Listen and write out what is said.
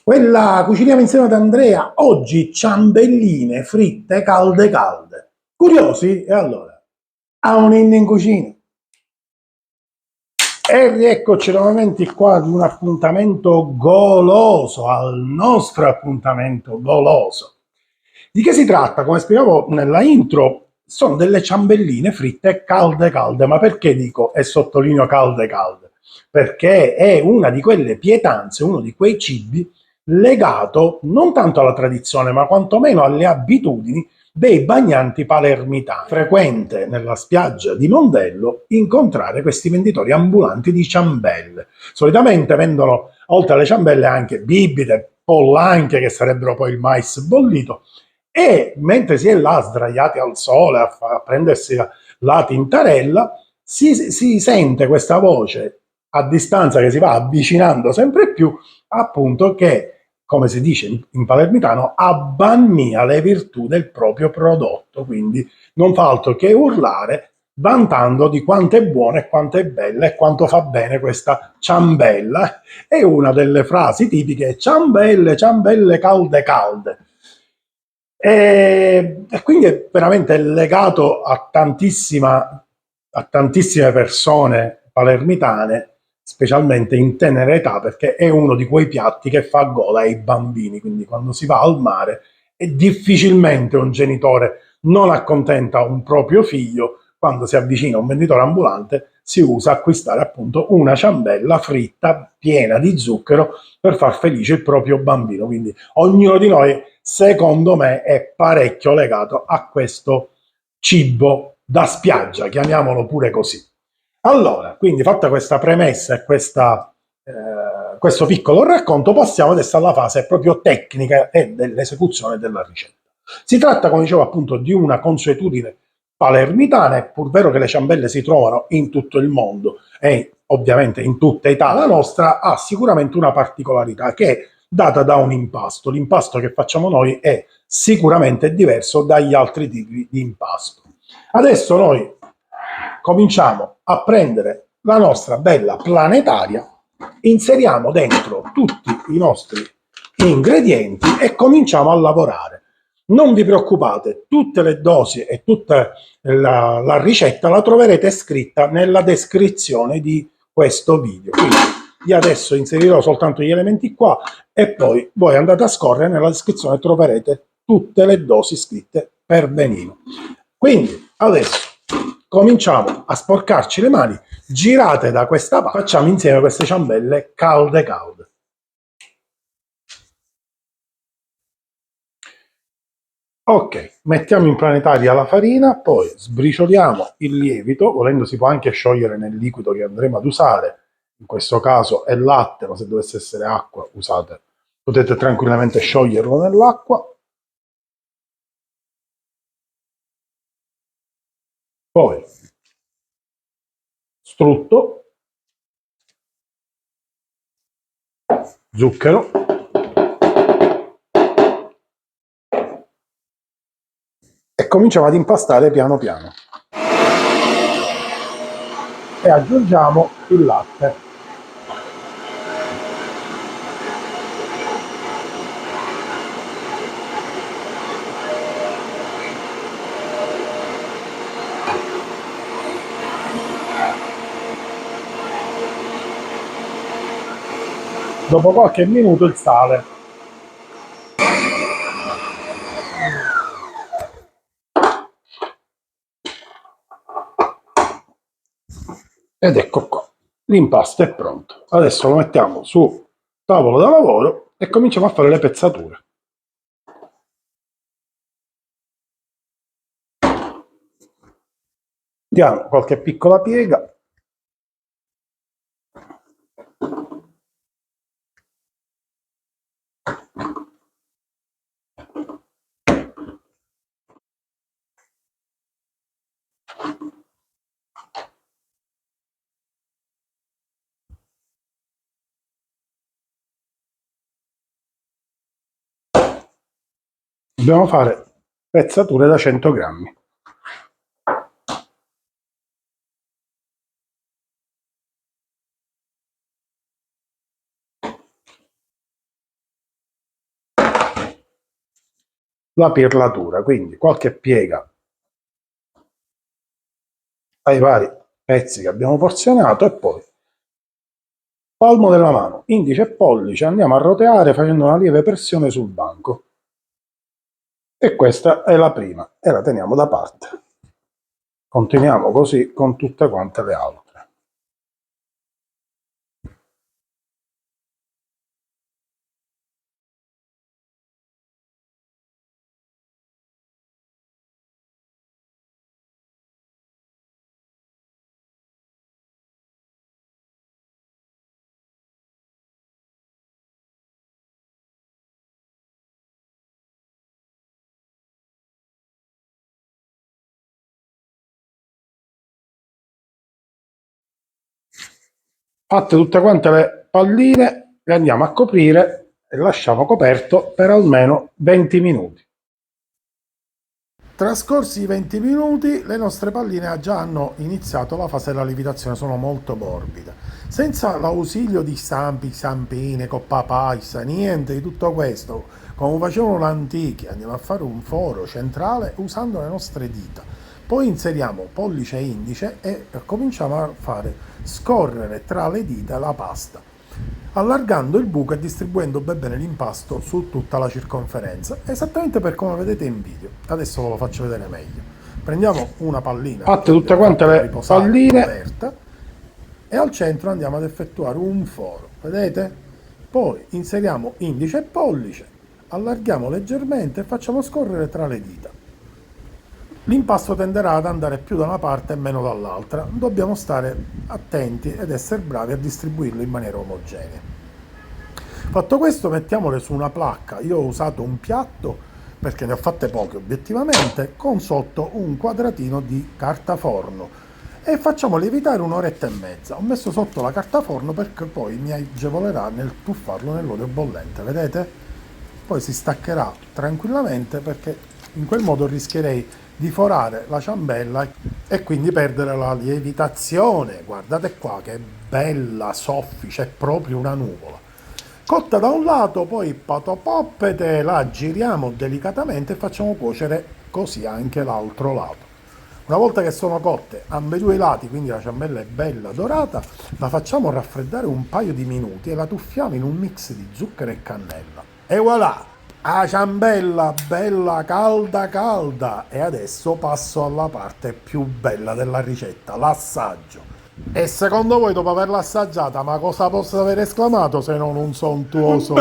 Quella cuciniamo insieme ad Andrea. Oggi ciambelline fritte calde calde. Curiosi? E allora? A un inno in cucina. E rieccoci nuovamente qua ad un appuntamento goloso, al nostro appuntamento goloso. Di che si tratta? Come spiegavo nella intro, sono delle ciambelline fritte calde calde. Ma perché dico e sottolineo calde calde? Perché è una di quelle pietanze, uno di quei cibi legato non tanto alla tradizione, ma quantomeno alle abitudini dei bagnanti palermitani. Frequente nella spiaggia di Mondello incontrare questi venditori ambulanti di ciambelle. Solitamente vendono, oltre alle ciambelle, anche bibite, pollanche, che sarebbero poi il mais bollito, e mentre si è là sdraiati al sole a prendersi la tintarella, si sente questa voce a distanza che si va avvicinando sempre più, appunto, che, come si dice in palermitano, abbannia le virtù del proprio prodotto. Quindi non fa altro che urlare, vantando di quanto è buona e quanto è bella e quanto fa bene questa ciambella. E una delle frasi tipiche è ciambelle, ciambelle calde calde. E quindi è veramente legato a tantissime persone palermitane, specialmente in tenera età, perché è uno di quei piatti che fa gola ai bambini. Quindi quando si va al mare è difficilmente un genitore non accontenta un proprio figlio. Quando si avvicina a un venditore ambulante si usa acquistare appunto una ciambella fritta piena di zucchero per far felice il proprio bambino. Quindi ognuno di noi, secondo me, è parecchio legato a questo cibo da spiaggia, chiamiamolo pure così. Allora, quindi fatta questa premessa e questo piccolo racconto, passiamo adesso alla fase proprio tecnica e dell'esecuzione della ricetta. Si tratta, come dicevo, appunto di una consuetudine palermitana. È pur vero che le ciambelle si trovano in tutto il mondo e ovviamente in tutta Italia. La nostra ha sicuramente una particolarità che è data da un impasto. L'impasto che facciamo noi è sicuramente diverso dagli altri tipi di impasto. Adesso noi cominciamo a prendere la nostra bella planetaria, inseriamo dentro tutti i nostri ingredienti e cominciamo a lavorare. Non vi preoccupate, tutte le dosi e tutta la ricetta la troverete scritta nella descrizione di questo video. Quindi io adesso inserirò soltanto gli elementi qua e poi voi andate a scorrere, nella descrizione troverete tutte le dosi scritte per benino. Quindi adesso cominciamo a sporcarci le mani, girate da questa parte, facciamo insieme queste ciambelle calde calde. Ok, mettiamo in planetaria la farina, poi sbricioliamo il lievito, volendo si può anche sciogliere nel liquido che andremo ad usare, in questo caso è latte, ma se dovesse essere acqua usate, potete tranquillamente scioglierlo nell'acqua. Poi strutto, zucchero e cominciamo ad impastare piano piano. E aggiungiamo il latte. Dopo qualche minuto il sale. Ed ecco qua, l'impasto è pronto. Adesso lo mettiamo su tavolo da lavoro e cominciamo a fare le pezzature. Diamo qualche piccola piega. Dobbiamo fare pezzature da 100 grammi. la pirlatura, quindi qualche piega ai vari pezzi che abbiamo porzionato e poi palmo della mano, indice e pollice, andiamo a roteare facendo una lieve pressione sul banco. E questa è la prima e la teniamo da parte. Continuiamo così con tutte quante le altre. Fatte tutte quante le palline, le andiamo a coprire e lasciamo coperto per almeno 20 minuti. Trascorsi i 20 minuti, le nostre palline già hanno iniziato la fase della lievitazione, sono molto morbide. Senza l'ausilio di stampi, stampine, coppa paisa, niente di tutto questo, come facevano gli antichi, andiamo a fare un foro centrale usando le nostre dita. Poi inseriamo pollice e indice e cominciamo a fare scorrere tra le dita la pasta, allargando il buco e distribuendo bene l'impasto su tutta la circonferenza, esattamente per come vedete in video. Adesso ve lo faccio vedere meglio. Prendiamo una pallina fatte tutte quante le palline aperta, e al centro andiamo ad effettuare un foro, vedete? Poi inseriamo indice e pollice, allarghiamo leggermente e facciamo scorrere tra le dita. L'impasto tenderà ad andare più da una parte e meno dall'altra, dobbiamo stare attenti ed essere bravi a distribuirlo in maniera omogenea. Fatto questo, mettiamole su una placca. Io ho usato un piatto perché ne ho fatte poche obiettivamente, con sotto un quadratino di carta forno, e facciamo lievitare un'oretta e mezza. Ho messo sotto la carta forno perché poi mi agevolerà nel tuffarlo nell'olio bollente, vedete? Poi si staccherà tranquillamente, perché in quel modo rischierei di forare la ciambella e quindi perdere la lievitazione. Guardate qua che bella, soffice, è proprio una nuvola. Cotta da un lato, poi patopoppete, la giriamo delicatamente e facciamo cuocere così anche l'altro lato. Una volta che sono cotte ambedue i lati, quindi la ciambella è bella dorata, la facciamo raffreddare un paio di minuti e la tuffiamo in un mix di zucchero e cannella. E voilà! La ciambella bella calda calda. E adesso passo alla parte più bella della ricetta, l'assaggio. E secondo voi, dopo averla assaggiata, ma cosa posso aver esclamato se non un sontuoso?